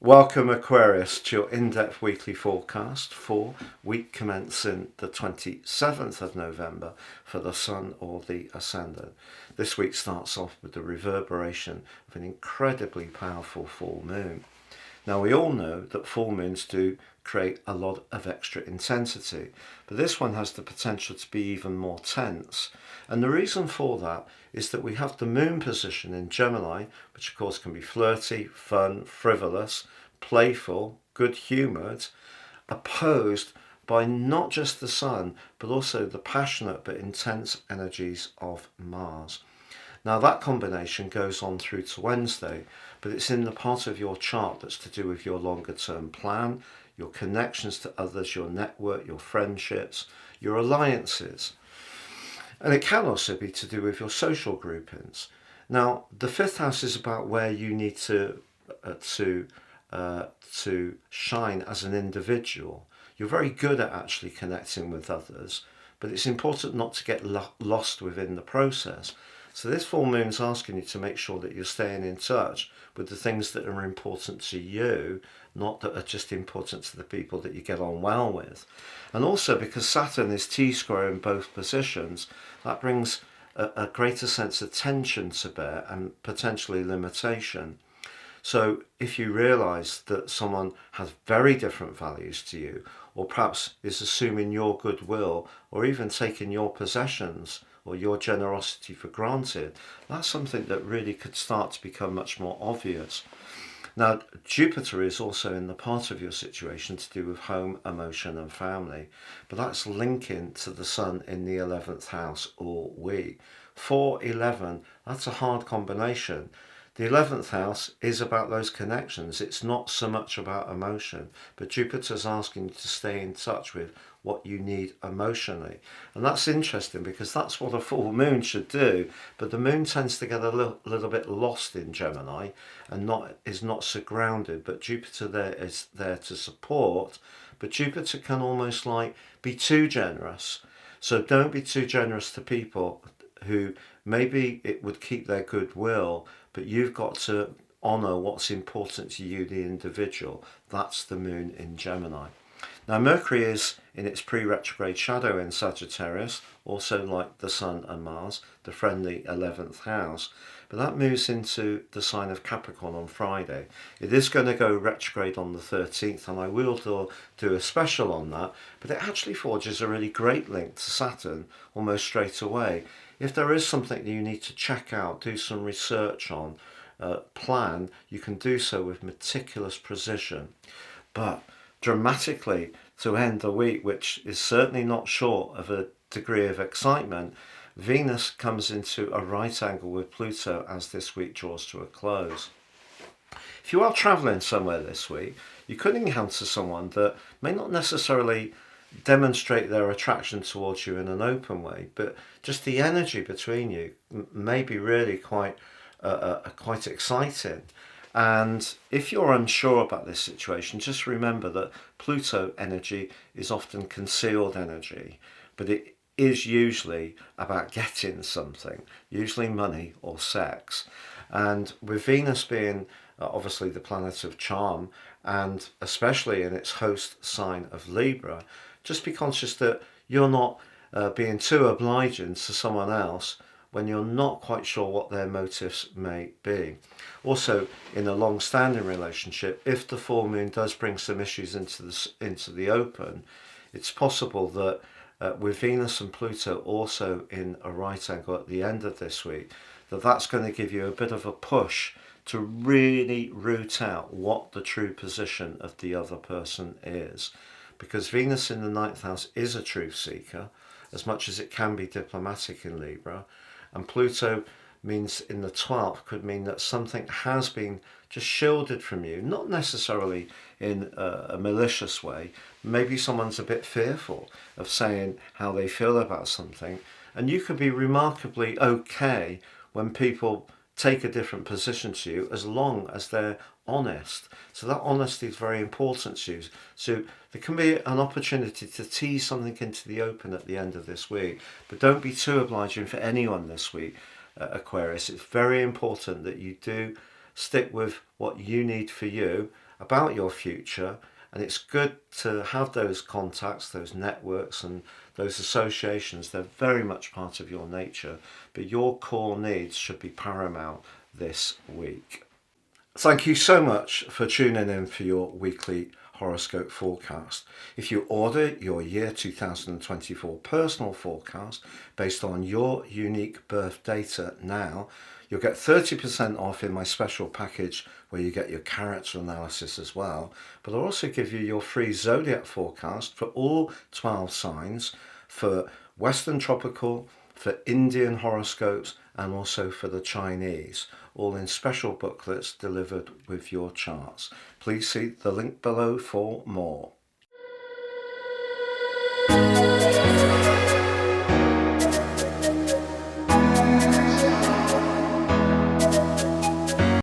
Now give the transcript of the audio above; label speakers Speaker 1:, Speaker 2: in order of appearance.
Speaker 1: Welcome, Aquarius, to your in-depth weekly forecast for week commencing the 27th of November for the Sun or the Ascendant. This week starts off with the reverberation of an incredibly powerful full moon. Now, we all know that full moons do create a lot of extra intensity, but this one has the potential to be even more tense. And the reason for that is that we have the moon position in Gemini, which of course can be flirty, fun, frivolous, playful, good-humoured, opposed by not just the Sun, but also the passionate but intense energies of Mars. Now that combination goes on through to Wednesday, but it's in the part of your chart that's to do with your longer term plan, your connections to others, your network, your friendships, your alliances. And it can also be to do with your social groupings. Now, the fifth house is about where you need to shine as an individual. You're very good at actually connecting with others, but it's important not to get lost within the process. So this full moon's asking you to make sure that you're staying in touch with the things that are important to you, not that are just important to the people that you get on well with. And also because Saturn is T-square in both positions, that brings a greater sense of tension to bear and potentially limitation. So if you realise that someone has very different values to you, or perhaps is assuming your goodwill, or even taking your possessions or your generosity for granted, that's something that really could start to become much more obvious. Now, Jupiter is also in the part of your situation to do with home, emotion and family, but that's linking to the Sun in the 11th house all week. 4-11, that's a hard combination. The 11th house is about those connections. It's not so much about emotion, but Jupiter's asking you to stay in touch with what you need emotionally. And that's interesting because that's what a full moon should do, but the moon tends to get a little bit lost in Gemini and is not so grounded, but Jupiter there is there to support, but Jupiter can almost like be too generous. So don't be too generous to people who maybe it would keep their goodwill, but you've got to honour what's important to you, the individual. That's the moon in Gemini. Now, Mercury is in its pre-retrograde shadow in Sagittarius, also like the Sun and Mars, the friendly 11th house, but that moves into the sign of Capricorn on Friday. It is going to go retrograde on the 13th, and I will do a special on that, but it actually forges a really great link to Saturn almost straight away. If there is something that you need to check out, do some research on, plan, you can do so with meticulous precision. But dramatically, to end the week, which is certainly not short of a degree of excitement, Venus comes into a right angle with Pluto as this week draws to a close. If you are travelling somewhere this week, you could encounter someone that may not necessarily demonstrate their attraction towards you in an open way, but just the energy between you may be really quite exciting. And if you're unsure about this situation, just remember that Pluto energy is often concealed energy, but it is usually about getting something, usually money or sex. And with Venus being obviously the planet of charm, and especially in its host sign of Libra, just be conscious that you're not being too obliging to someone else when you're not quite sure what their motives may be. Also, in a long-standing relationship, if the full moon does bring some issues into the open, it's possible that with Venus and Pluto also in a right angle at the end of this week, that's going to give you a bit of a push to really root out what the true position of the other person is. Because Venus in the 9th house is a truth seeker, as much as it can be diplomatic in Libra, and Pluto means in the 12th could mean that something has been just shielded from you, not necessarily in a malicious way. Maybe someone's a bit fearful of saying how they feel about something, and you could be remarkably okay when people take a different position to you as long as they're honest. So that honesty is very important to you. So there can be an opportunity to tease something into the open at the end of this week, but don't be too obliging for anyone this week, Aquarius. It's very important that you do stick with what you need for you about your future. And it's good to have those contacts, those networks, and those associations. They're very much part of your nature, but your core needs should be paramount this week. Thank you so much for tuning in for your weekly horoscope forecast. If you order your year 2024 personal forecast based on your unique birth data now, you'll get 30% off in my special package where you get your character analysis as well. But I'll also give you your free zodiac forecast for all 12 signs, for Western tropical, for Indian horoscopes, and also for the Chinese, all in special booklets delivered with your charts. Please see the link below for more.